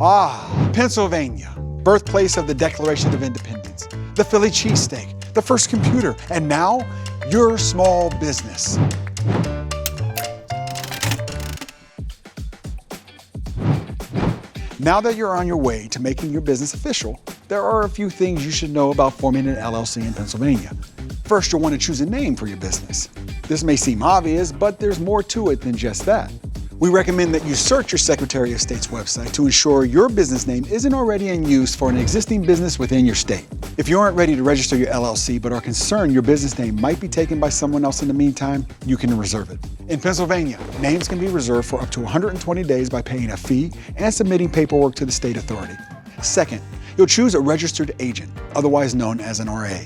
Ah, Pennsylvania, birthplace of the Declaration of Independence, the Philly cheesesteak, the first computer, and now your small business. Now that you're on your way to making your business official, there are a few things you should know about forming an LLC in Pennsylvania. First, you'll want to choose a name for your business. This may seem obvious, but there's more to it than just that. We recommend that you search your Secretary of State's website to ensure your business name isn't already in use for an existing business within your state. If you aren't ready to register your LLC but are concerned your business name might be taken by someone else in the meantime, you can reserve it. In Pennsylvania, names can be reserved for up to 120 days by paying a fee and submitting paperwork to the state authority. Second, you'll choose a registered agent, otherwise known as an RA.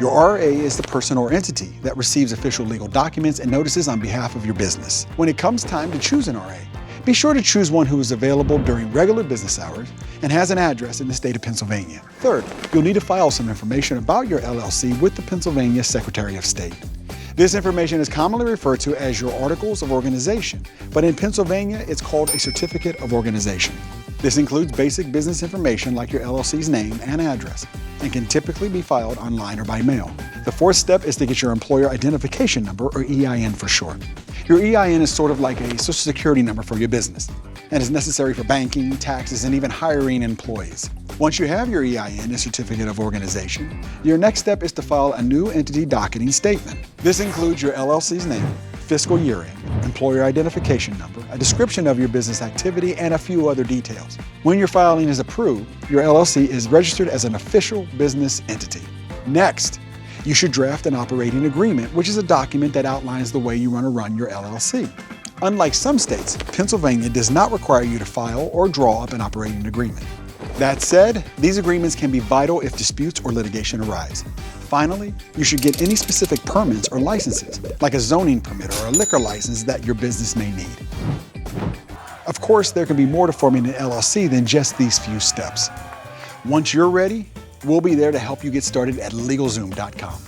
Your RA is the person or entity that receives official legal documents and notices on behalf of your business. When it comes time to choose an RA, be sure to choose one who is available during regular business hours and has an address in the state of Pennsylvania. Third, you'll need to file some information about your LLC with the Pennsylvania Secretary of State. This information is commonly referred to as your Articles of Organization, but in Pennsylvania, it's called a Certificate of Organization. This includes basic business information like your LLC's name and address, and can typically be filed online or by mail. The fourth step is to get your Employer Identification Number, or EIN for short. Your EIN is sort of like a Social Security number for your business, and is necessary for banking, taxes, and even hiring employees. Once you have your EIN and Certificate of Organization, your next step is to file a new entity docketing statement. This includes your LLC's name, fiscal year end, employer identification number, a description of your business activity, and a few other details. When your filing is approved, your LLC is registered as an official business entity. Next, you should draft an operating agreement, which is a document that outlines the way you want to run your LLC. Unlike some states, Pennsylvania does not require you to file or draw up an operating agreement. That said, these agreements can be vital if disputes or litigation arise. Finally, you should get any specific permits or licenses, like a zoning permit or a liquor license that your business may need. Of course, there can be more to forming an LLC than just these few steps. Once you're ready, we'll be there to help you get started at LegalZoom.com.